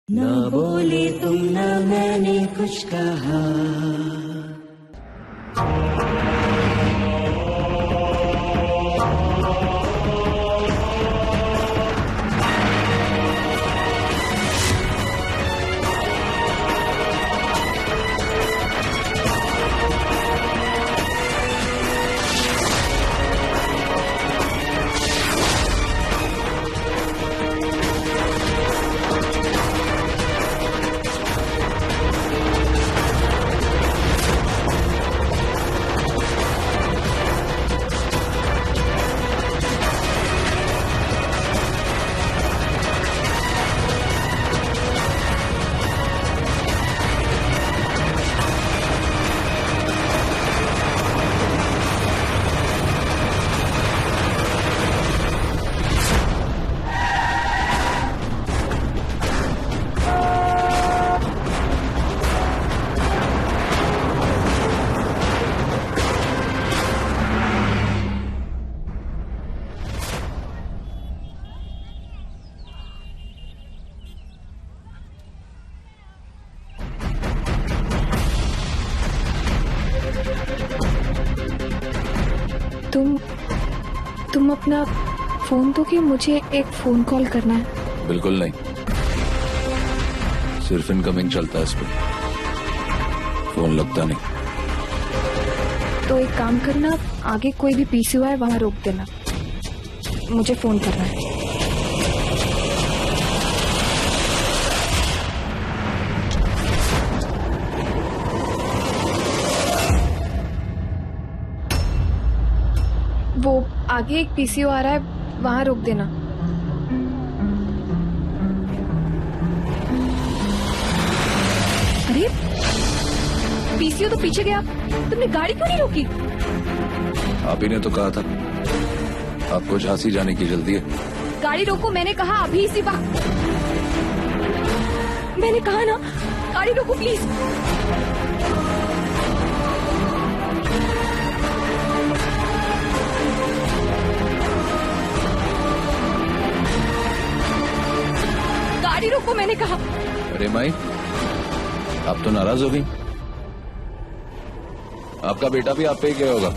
ना बोले तुम ना मैंने कुछ कहा। तुम अपना फोन दो कि मुझे एक फोन कॉल करना है। बिल्कुल नहीं, सिर्फ इनकमिंग चलता है इस पे, फोन लगता नहीं। तो एक काम करना, आगे कोई भी पीसी हुआ है वहां रोक देना, मुझे फोन करना है। वो आगे एक पीसीओ आ रहा है, वहां रोक देना। अरे पीसीओ तो पीछे गया, तुमने गाड़ी क्यों नहीं रोकी? आप ही ने तो कहा था आपको झांसी जाने की जल्दी है। गाड़ी रोको, मैंने कहा अभी इसी वक्त। मैंने कहा ना, गाड़ी रोको प्लीज। गाड़ी रोको, मैंने कहा। अरे माई, आप तो नाराज हो गई। आपका बेटा भी आप पे ही गया होगा,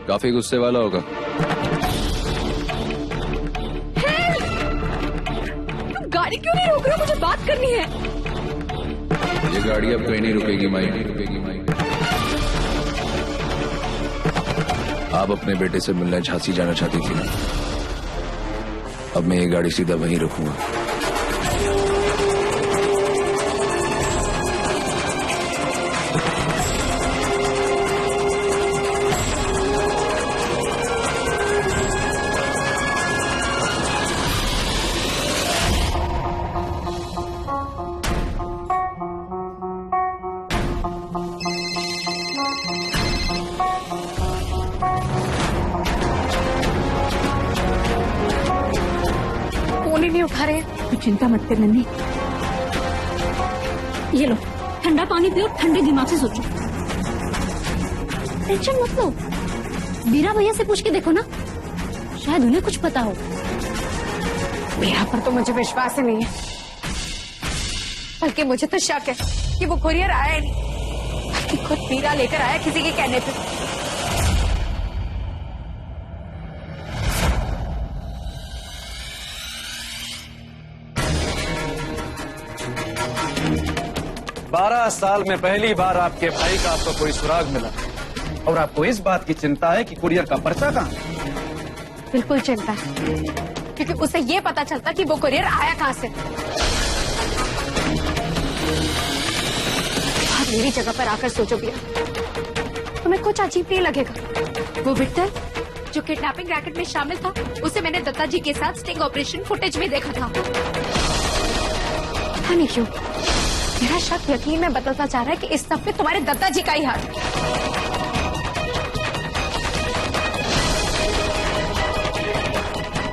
काफी गुस्से वाला होगा। तुम गाड़ी क्यों नहीं रोक रहे हो? मुझे बात करनी है। ये गाड़ी अब कहीं नहीं रुकेगी माई, नहीं रुकेगी माई। आप अपने बेटे से मिलने झांसी जाना चाहती थी ना, अब मैं ये गाड़ी सीधा वहीं रखूंगा। नहीं उठा रहे। तो चिंता मत कर नन्ही, ये लो ठंडा पानी पियो, ठंडे दिमाग से सोचो, टेंशन मत लो। बीरा भैया से पूछ के देखो ना, शायद उन्हें कुछ पता हो। बीरा पर तो मुझे विश्वास ही नहीं है, बल्कि मुझे तो शक है कि वो कुरियर आया नहीं, बल्कि खुद बीरा लेकर आया किसी के कहने पे। बारह साल में पहली बार आपके भाई का आपको कोई सुराग मिला और आपको इस बात की चिंता है कि कुरियर का पर्चा कहाँ है? बिल्कुल चिंता है, क्योंकि उसे ये पता चलता कि वो कुरियर आया कहाँ से। आप मेरी जगह पर आकर सोचो भैया, तुम्हें कुछ अजीब नहीं लगेगा। वो विक्टर जो किडनैपिंग रैकेट में शामिल था, उसे मैंने दत्ता जी के साथ स्टिंग ऑपरेशन फुटेज में देखा था। पता नहीं क्यों मेरा शक यकीन में बदलता जा रहा है कि इस सब में तुम्हारे दत्ता जी का ही हाथ।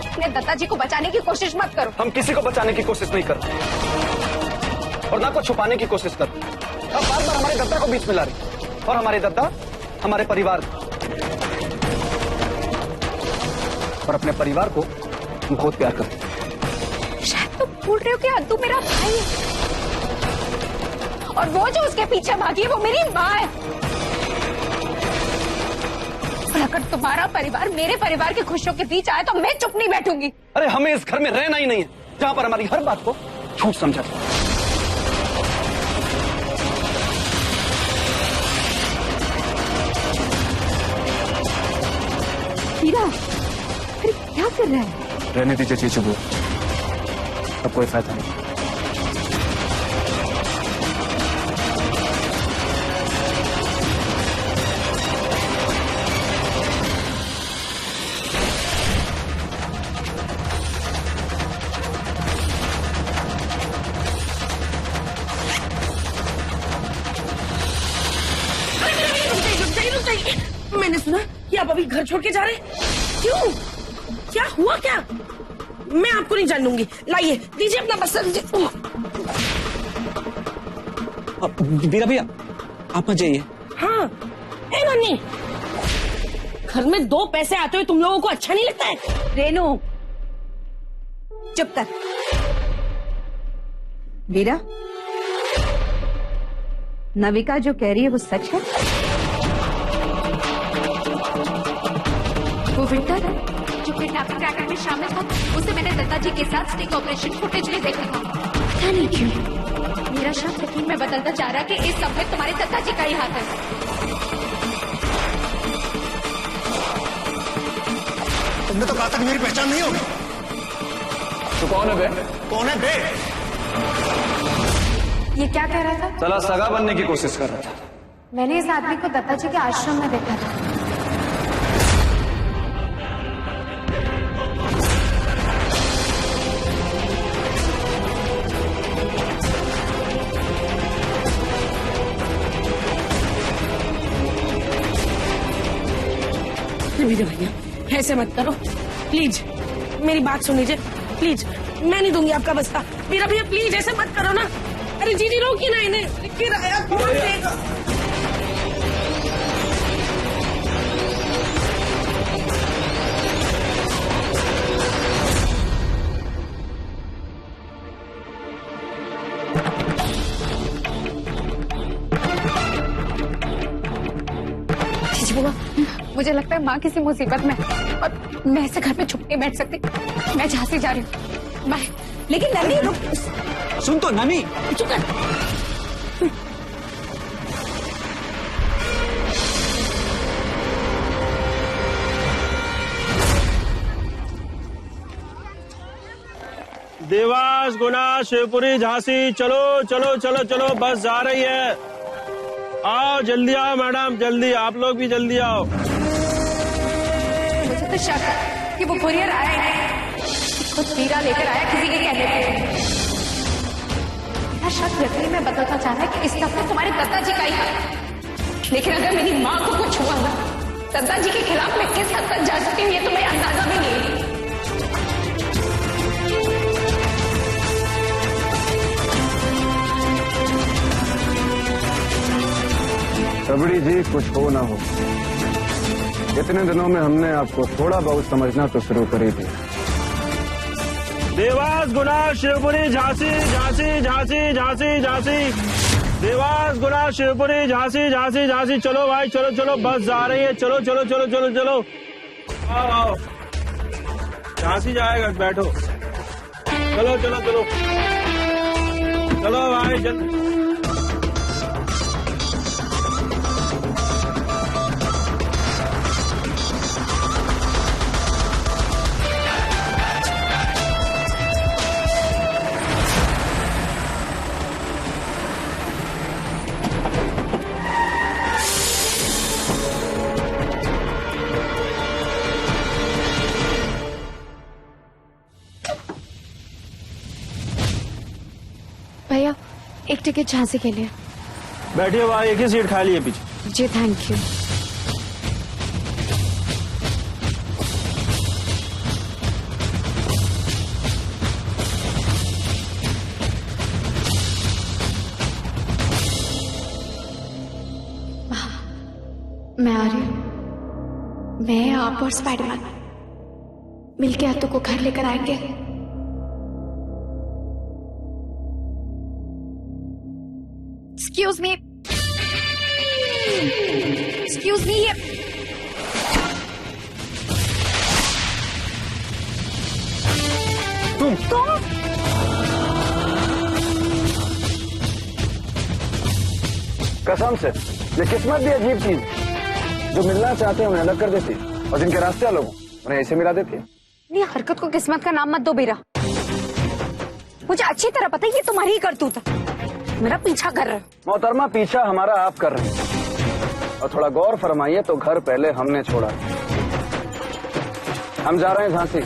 अपने दत्ता जी को बचाने की कोशिश मत करो। हम किसी को बचाने की कोशिश नहीं कर रहे और ना को छुपाने की कोशिश कर रहे। अब बार बार हमारे दत्ता को बीच में ला रही, और हमारे दत्ता हमारे परिवार और अपने परिवार को बहुत प्यार करते। शायद तुम बोल रहे हो कि अद्दू मेरा भाई है और वो जो उसके पीछे भागी है वो मेरी माँ है। और अगर तुम्हारा परिवार मेरे परिवार की खुशियों के बीच आए तो मैं चुप नहीं बैठूंगी। अरे हमें इस घर में रहना ही नहीं है जहां पर हमारी हर बात को झूठ समझा जाए। हीरा, अरे क्या कर रहा है? रहने दीजिए चीचू बुआ, अब कोई फायदा नहीं। मैंने सुना कि आप अभी घर छोड़ के जा रहे हैं। क्यों? क्या हुआ क्या? मैं आपको नहीं जान दूंगी। लाइए, दीजिए अपना बस्ता दीजिए। बीरा भैया आप मत जाइए। हाँ, ए नन्नी, घर में 2 पैसे आते हुए तुम लोगों को अच्छा नहीं लगता है? रेनू, चुप कर। वीरा, नविका जो कह रही है वो सच है? वो विक्टर है जो किडनैपिंग रैकेट में शामिल था, उसे मैंने दत्ता जी के साथ स्टिंग ऑपरेशन फुटेज में देखा था। पता नहीं क्यों मेरा शक यकीन में बदलता जा रहा है कि इस सब में तुम्हारे दत्ता जी का ही हाथ है। तुमने तो कहा था कि मेरी पहचान नहीं होगी। तो कौन है बे? कौन है बे? ये क्या कह रहा था? चला सगा बनने की कोशिश कर रहा था। मैंने इस आदमी को दत्ता जी के आश्रम में देखा था। वीरा भैया, ऐसे मत करो प्लीज, मेरी बात सुन लीजिए प्लीज। मैं नहीं दूंगी आपका बस्ता। वीरा भैया प्लीज ऐसे मत करो ना। अरे जीजी रोकिए ना इन्हें। किराया कौन देगा? मुझे लगता है माँ किसी मुसीबत में और मैं ऐसे घर में छुप के बैठ सकती। मैं झांसी जा रही हूँ। मैं लेकिन नन्ही रुक। सुन तो नानी, चुप कर। देवास, गुना, शिवपुरी, झांसी, चलो चलो चलो चलो, बस जा रही है। आओ जल्दी आओ मैडम, जल्दी, आप लोग भी जल्दी आओ। मुझे तो शक है कि वो कुरियर आया ही नहीं, खुद हीरा लेकर आया किसी के कहने पे। मेरा शक यकीन में बदलता जा रहा है कि इस दफे तुम्हारे दत्ता जी का ही हाथ है। लेकिन अगर मेरी माँ को कुछ हुआ ना, दत्ता जी के खिलाफ मैं किस हद तक जा सकती हूँ ये तुम्हें अंदाजा भी नहीं। रबड़ी जी, कुछ हो ना हो, इतने दिनों में हमने आपको थोड़ा बहुत समझना तो शुरू कर ही दिया। देवास, गुना, शिवपुरी, झांसी, झांसी, झांसी, झांसी, झांसी, देवास, गुना, शिवपुरी, झांसी, झांसी, झांसी, चलो भाई, चलो चलो, बस जा रही है। चलो चलो चलो चलो चलो, आओ आओ, झांसी जाएगा, बैठो। चलो चलो चलो चलो भाई, जल्दी। भैया, एक टिकट झांसी के लिए। बैठिए भाई, एक ही सीट खाली है पीछे। जी थैंक यू। मैं आ रही हूँ। मैं, आप और स्पाइडरमैन मिलके अत्तू को घर लेकर आएंगे। एक्सक्यूज मी, एक्सक्यूज मी, ये तुम कसम से ये किस्मत भी अजीब चीज, जो मिलना चाहते हैं उन्हें अलग कर देती है और जिनके रास्ते अलग हो उन्हें ऐसे मिला देती है। नहीं, हरकत को किस्मत का नाम मत दो बीरा। मुझे अच्छी तरह पता है ये तुम्हारी ही करतूत है, मेरा पीछा कर रहे हो। मोहतरमा, पीछा हमारा आप कर रहे हैं, और थोड़ा गौर फरमाइए तो घर पहले हमने छोड़ा। हम जा रहे हैं झांसी,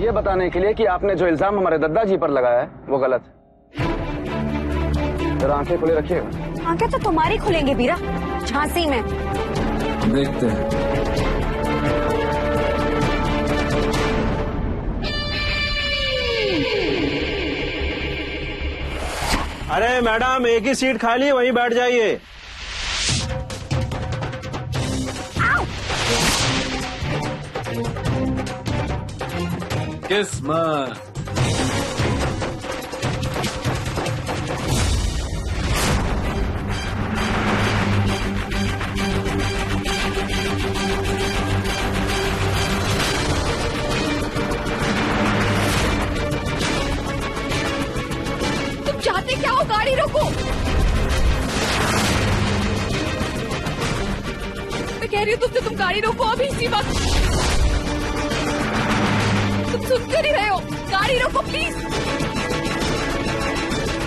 ये बताने के लिए कि आपने जो इल्जाम हमारे दद्दा जी पर लगाया है वो गलत है। जरा आंखें खुले रखिएगा। आंखें तो तुम्हारी खुलेंगे बीरा, झांसी में। देखते हैं। अरे मैडम, एक ही सीट खाली है, वहीं बैठ जाइए। किस्मत। तुम चाहते क्या हो? गाड़ी रोको। मैं कह रही हूँ तुमसे, तुम गाड़ी रोको अभी इसी वक्त। तुम सुन क्यों नहीं रहे हो? गाड़ी रोको प्लीज,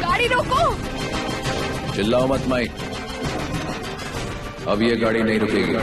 गाड़ी रोको। चिल्लाओ मत माई, अब ये गाड़ी नहीं रुकेगी।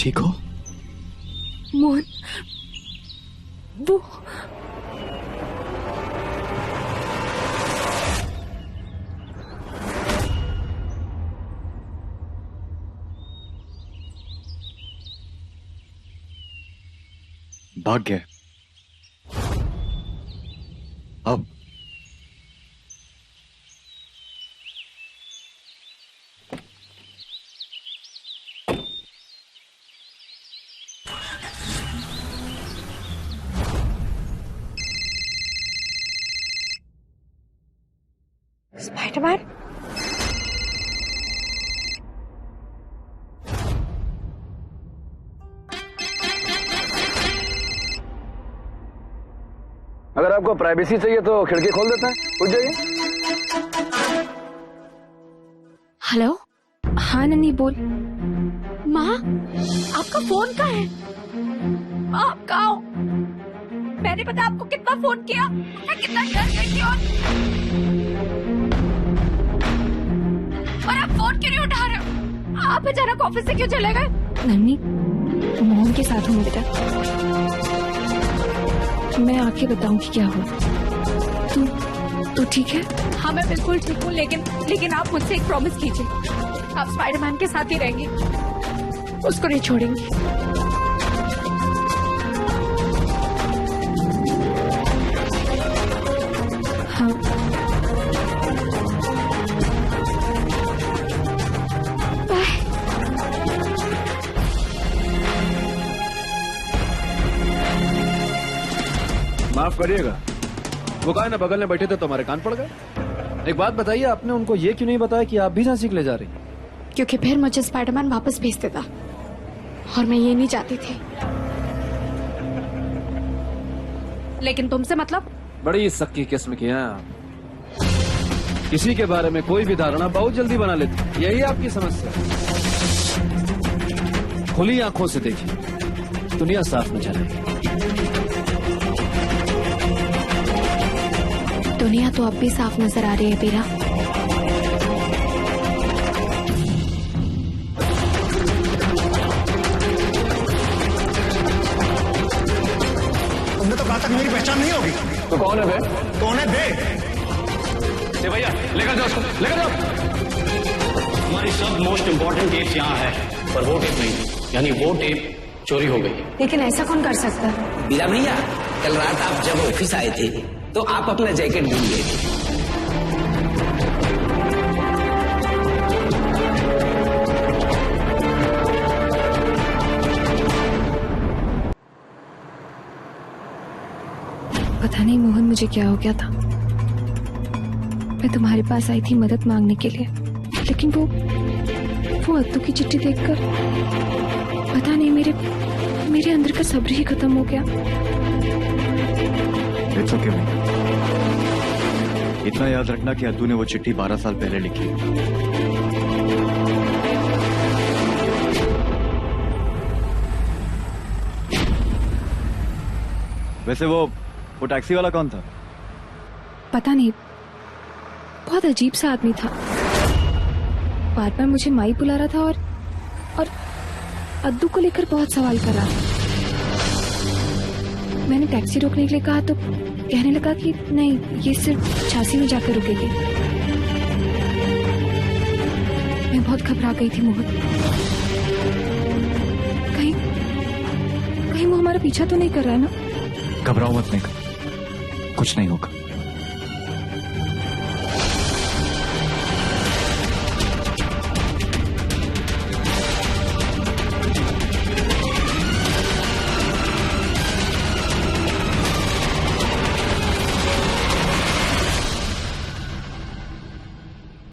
ठीक हो? मोहन, वो भाग गए। अब स्पाइडरमैन, अगर आपको प्राइवेसी चाहिए तो खिड़की खोल देता है, उठ जाइए। हेलो। हाँ नन्ही बोल। माँ, आपका फोन कहाँ है? माँ, आप कहाँ हो? मैंने पता आपको कितना फोन किया, मैं कितना डर गई थी और आप फोन क्यों नहीं उठा रहे हो? आप अचानक ऑफिस से क्यों चले गए? नन्ही, मोहन के साथ हूँ बेटा, मैं आके बताऊंगी क्या हुआ। तू ठीक है? हाँ मैं बिल्कुल ठीक हूँ, लेकिन आप मुझसे एक प्रॉमिस कीजिए, आप स्पाइडरमैन के साथ ही रहेंगे, उसको नहीं छोड़ेंगे। हाँ। बाय। माफ करिएगा, वो कहा ना बगल में बैठे थे तो हमारे कान पड़ गए। एक बात बताइए, आपने उनको ये क्यों नहीं बताया कि आप भी झांसी के ले जा रही? क्योंकि फिर मुझे स्पाइडरमैन वापस भेज देता और मैं ये नहीं चाहती थी। लेकिन तुमसे मतलब? बड़ी सक्की किस्म की हैं आप, किसी के बारे में कोई भी धारणा बहुत जल्दी बना लेती, यही आपकी समस्या है। खुली आंखों से देखिए, दुनिया साफ नजर आएगी। दुनिया तो अब भी साफ नजर आ रही है बीरा। तुमने तो कहा था कि मेरी पहचान नहीं होगी। तो कौन है बे? कौन है बे? भैया लेकर जाओ उसको, लेकर जाओ। हमारी सब मोस्ट इम्पोर्टेंट टेप्स यहाँ है, पर वो टेप नहीं, यानी वो टेप चोरी हो गई। लेकिन ऐसा कौन कर सकता है? बीरा भैया, कल रात आप जब ऑफिस आए थे तो आप अपना जैकेट भूल गए थे। पता नहीं मोहन मुझे क्या हो गया था। मैं तुम्हारे पास आई थी मदद मांगने के लिए, लेकिन वो अद्दू की चिट्ठी देखकर पता नहीं मेरे अंदर का सब्र ही खत्म हो गया। It's okay, इतना याद रखना कि अद्दू ने वो चिट्ठी 12 साल पहले लिखी। वैसे वो टैक्सी वाला कौन था? पता नहीं, बहुत अजीब सा आदमी था। बार बार मुझे माई बुला रहा था और अद्दू को लेकर बहुत सवाल कर रहा था। मैंने टैक्सी रोकने के लिए कहा तो कहने लगा कि नहीं, ये सिर्फ झांसी में जाकर रुकेगी। मैं बहुत घबरा गई थी मोहन, कहीं वो हमारा पीछा तो नहीं कर रहा है ना? घबराओ मत, नहीं कुछ नहीं होगा।